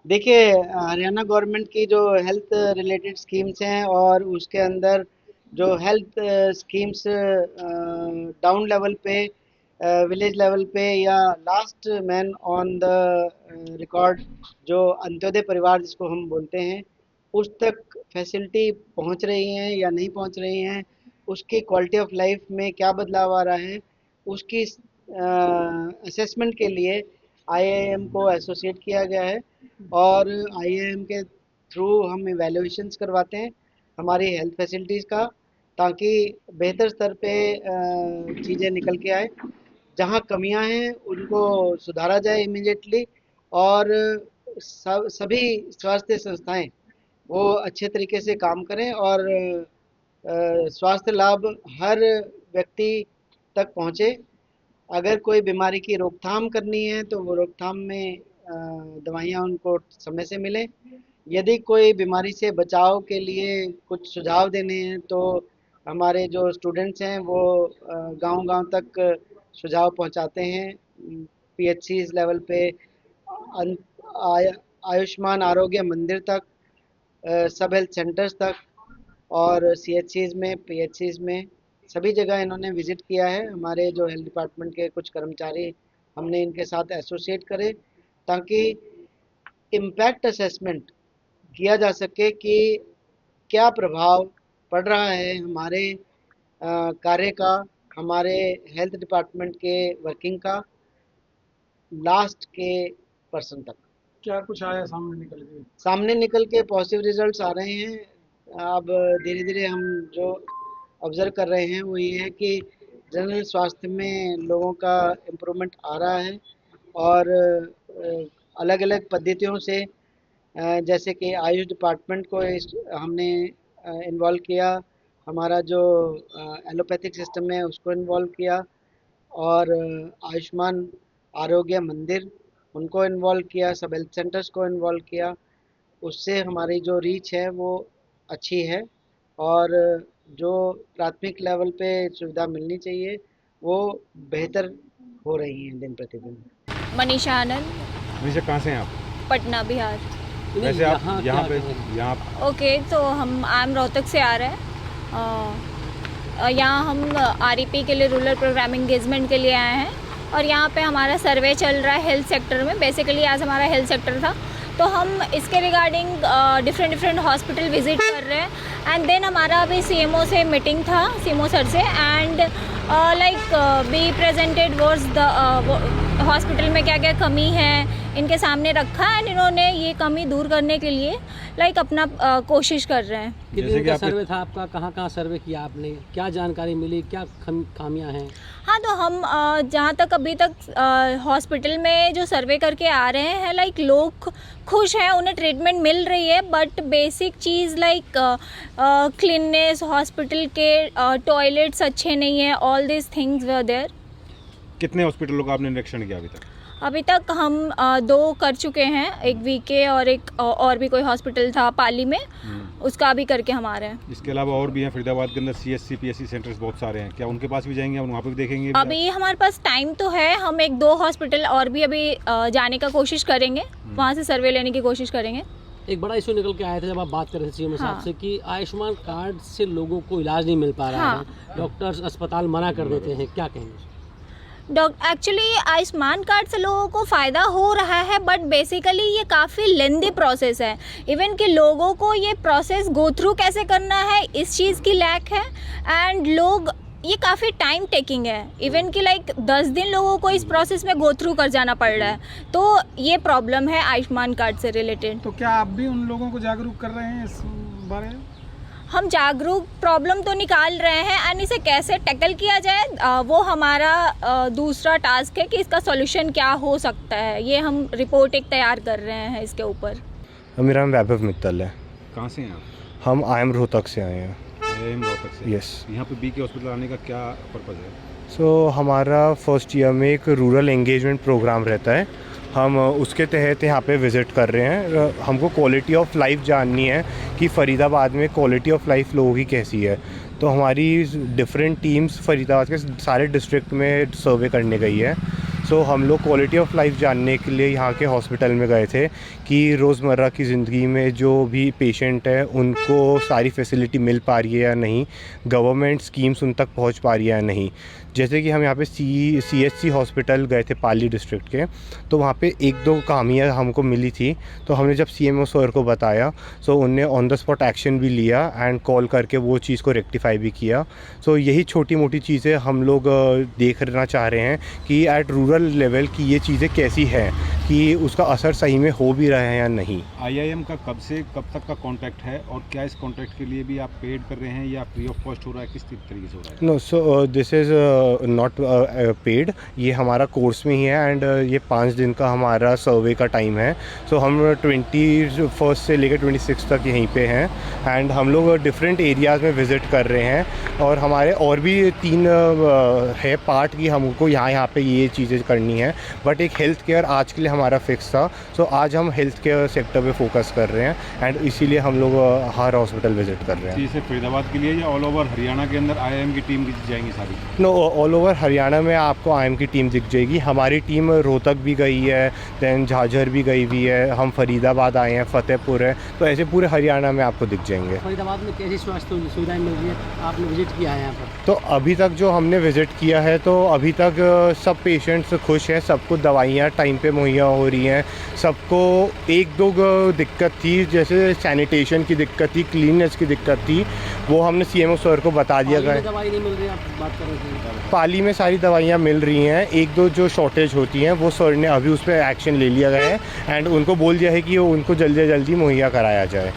देखिए, हरियाणा गवर्नमेंट की जो हेल्थ रिलेटेड स्कीम्स हैं और उसके अंदर जो हेल्थ स्कीम्स डाउन लेवल पे, विलेज लेवल पे या last man on the record, जो अंत्योदय परिवार जिसको हम बोलते हैं, उस तक फैसिलिटी पहुंच रही हैं या नहीं पहुंच रही हैं, उसकी क्वालिटी ऑफ लाइफ में क्या बदलाव आ रहा है, उसकी असेसमेंट के लिए आईआईएम को एसोसिएट किया गया है। और आईआईएम के थ्रू हम इवैल्यूएशंस करवाते हैं हमारी हेल्थ फैसिलिटीज़ का, ताकि बेहतर स्तर पे चीज़ें निकल के आए। जहाँ कमियां हैं उनको सुधारा जाए इमीडिएटली, और सभी स्वास्थ्य संस्थाएं वो अच्छे तरीके से काम करें, और स्वास्थ्य लाभ हर व्यक्ति तक पहुँचे। अगर कोई बीमारी की रोकथाम करनी है तो वो रोकथाम में दवाइयाँ उनको समय से मिलें। यदि कोई बीमारी से बचाव के लिए कुछ सुझाव देने हैं तो हमारे जो स्टूडेंट्स हैं वो गांव-गांव तक सुझाव पहुंचाते हैं, पीएचसीज़ लेवल पे, अन आय आयुष्मान आरोग्य मंदिर तक, सब हेल्थ सेंटर्स तक, और सीएचसीज़ में, पीएचसीज़ में, सभी जगह इन्होंने विज़िट किया है। हमारे जो हेल्थ डिपार्टमेंट के कुछ कर्मचारी हमने इनके साथ एसोसिएट करे, ताकि इम्पैक्ट असेसमेंट किया जा सके कि क्या प्रभाव पड़ रहा है हमारे कार्य का, हमारे हेल्थ डिपार्टमेंट के वर्किंग का, लास्ट के पर्सन तक। क्या कुछ आया सामने निकल के? सामने निकल के पॉजिटिव रिजल्ट्स आ रहे हैं। अब धीरे धीरे हम जो ऑब्जर्व कर रहे हैं वो ये है कि जनरल स्वास्थ्य में लोगों का इम्प्रूवमेंट आ रहा है, और अलग अलग पद्धतियों से, जैसे कि आयुष डिपार्टमेंट को हमने इन्वॉल्व किया, हमारा जो एलोपैथिक सिस्टम है उसको इन्वॉल्व किया, और आयुष्मान आरोग्य मंदिर उनको इन्वॉल्व किया, सब हेल्थ सेंटर्स को इन्वॉल्व किया। उससे हमारी जो रीच है वो अच्छी है, और जो प्राथमिक लेवल पे सुविधा मिलनी चाहिए वो बेहतर हो रही हैं दिन प्रतिदिन। मनीषा आनंद, हमेशा कहाँ से हैं आप? पटना, बिहार। वैसे आप यहाँ पे यहाँ ओके, तो हम रोहतक से आ रहे हैं। यहाँ हम आरईपी के लिए, रूरल प्रोग्राम एंगेजमेंट के लिए आए हैं, और यहाँ पे हमारा सर्वे चल रहा है हेल्थ सेक्टर में। बेसिकली आज हमारा हेल्थ सेक्टर था, तो हम इसके रिगार्डिंग डिफरेंट हॉस्पिटल विजिट कर रहे हैं। एंड देन हमारा अभी सीएमओ से मीटिंग था, सीएमओ सर से, and like we presented versus the hospital में क्या क्या कमी है इनके सामने रखा, एंड इन्होंने ये कमी दूर करने के लिए लाइक अपना कोशिश कर रहे हैं। कितने दिन का सर्वे था आपका? कहाँ कहाँ सर्वे किया आपने? क्या जानकारी मिली? क्या खामियां हैं? हाँ, तो हम जहाँ तक अभी तक हॉस्पिटल में जो सर्वे करके आ रहे हैं, लाइक लोग खुश हैं, उन्हें ट्रीटमेंट मिल रही है, बट बेसिक चीज़ लाइक क्लीननेस, हॉस्पिटल के टॉयलेट्स अच्छे नहीं है, all this things were there. कितने हॉस्पिटलों का आपने निरीक्षण किया अभी तक? अभी तक हम 2 कर चुके हैं, एक वीके और एक और भी कोई हॉस्पिटल था पाली में, उसका अभी करके हम आ रहे हैं। इसके अलावा और भी हैं फरीदाबाद के अंदर सीएससी पीएससी सेंटर्स बहुत सारे हैं, क्या उनके पास भी जाएंगे और वहाँ पे भी देखेंगे? अभी हमारे पास टाइम तो है, हम 1-2 हॉस्पिटल और भी अभी जाने का कोशिश करेंगे, वहाँ से सर्वे लेने की कोशिश करेंगे। एक बड़ा इशू निकल के आया था जब आप बात कर रहे थे सीएम साहब से कि आयुष्मान कार्ड से लोगों को इलाज नहीं मिल पा रहा है, डॉक्टर्स अस्पताल मना कर देते हैं, क्या कहेंगे? एक्चुअली आयुष्मान कार्ड से लोगों को फ़ायदा हो रहा है, बट बेसिकली ये काफ़ी लेंदी प्रोसेस है। इवन कि लोगों को ये प्रोसेस गो थ्रू कैसे करना है, इस चीज़ की लैक है, एंड लोग ये काफ़ी टाइम टेकिंग है। इवन कि लाइक 10 दिन लोगों को इस प्रोसेस में गो थ्रू कर जाना पड़ रहा है, तो ये प्रॉब्लम है आयुष्मान कार्ड से रिलेटेड। तो क्या आप भी उन लोगों को जागरूक कर रहे हैं इस बारे में? हम जागरूक प्रॉब्लम तो निकाल रहे हैं, एंड इसे कैसे टैकल किया जाए वो हमारा दूसरा टास्क है कि इसका सॉल्यूशन क्या हो सकता है, ये हम रिपोर्ट एक तैयार कर रहे हैं इसके ऊपर। मेरा नाम वैभव मित्तल है। कहाँ से हैं आप? हम आईएम रोहतक से आए हैं। आईएम रोहतक से? यस। यहाँ पे बीके हॉस्पिटल आने का क्या पर्पज़ है? सो हमारा फर्स्ट ईयर में एक रूरल एंगेजमेंट प्रोग्राम रहता है, हम उसके तहत यहाँ पे विज़िट कर रहे हैं। हमको क्वालिटी ऑफ लाइफ जाननी है कि फ़रीदाबाद में क्वालिटी ऑफ लाइफ लोगों की कैसी है, तो हमारी डिफरेंट टीम्स फ़रीदाबाद के सारे डिस्ट्रिक्ट में सर्वे करने गई है। सो हम लोग क्वालिटी ऑफ लाइफ जानने के लिए यहाँ के हॉस्पिटल में गए थे कि रोज़मर्रा की ज़िंदगी में जो भी पेशेंट है उनको सारी फैसिलिटी मिल पा रही है या नहीं, गवर्नमेंट स्कीम्स उन तक पहुँच पा रही है या नहीं। जैसे कि हम यहाँ पे CHC हॉस्पिटल गए थे पाली डिस्ट्रिक्ट के, तो वहाँ पे 1-2 खामियाँ हमको मिली थी। तो हमने जब CMO सर को बताया, सो उनने ऑन द स्पॉट एक्शन भी लिया एंड कॉल करके वो चीज़ को रेक्टिफाई भी किया। सो यही छोटी मोटी चीज़ें हम लोग देखना चाह रहे हैं कि एट रूरल लेवल की ये चीज़ें कैसी हैं, कि उसका असर सही में हो भी रहा है या नहीं। IIM का कब से कब तक का कॉन्ट्रैक्ट है और क्या इस कॉन्ट्रैक्ट के लिए भी आप पेड कर रहे हैं या फ्री ऑफ कॉस्ट हो रहा है, किस तरीके से हो रहा है? No, so this is not paid, ये हमारा कोर्स में ही है एंड ये 5 दिन का हमारा सर्वे का टाइम है। सो हम 21 से लेकर 26 तक यहीं पे हैं एंड हम लोग डिफरेंट एरियाज़ में विज़िट कर रहे हैं और हमारे और भी 3 है पार्ट कि हमको यहाँ पे ये चीज़ें करनी है, बट एक हेल्थ केयर आज के लिए हमारा फिक्स था। सो आज हम हेल्थ केयर सेक्टर पे फोकस कर रहे हैं एंड इसीलिए हम लोग हर हॉस्पिटल विज़िट कर रहे हैं। सिर्फ फरीदाबाद के लिए या ऑल ओवर हरियाणा के अंदर IIM की टीम जाएंगी सारी? नो, ऑल ओवर हरियाणा में आपको IIM की टीम दिख जाएगी। हमारी टीम रोहतक भी गई है, दैन झाझर भी गई हुई है, हम फरीदाबाद आए हैं, फतेहपुर है, तो ऐसे पूरे हरियाणा में आपको दिख जाएंगे। फरीदाबाद में कैसी स्वास्थ्य सुविधाएं मिल रही है, आपने विजिट किया है यहाँ पर? तो अभी तक जो हमने विज़िट किया है तो अभी तक सब पेशेंट्स खुश हैं, सबको दवाइयाँ टाइम पे मुहैया हो रही हैं। सबको 1-2 दिक्कत थी, जैसे सैनिटेशन की दिक्कत थी, क्लीननेस की दिक्कत थी, वो हमने CMO सर को बता दिया गया। दवाई नहीं मिल रही, आप बात कर रहे थे? पाली में सारी दवाइयाँ मिल रही हैं, 1-2 जो शॉर्टेज होती हैं वो सर ने अभी उस पर एक्शन ले लिया गया है एंड उनको बोल दिया है कि उनको जल्दी से जल्दी मुहैया कराया जाए।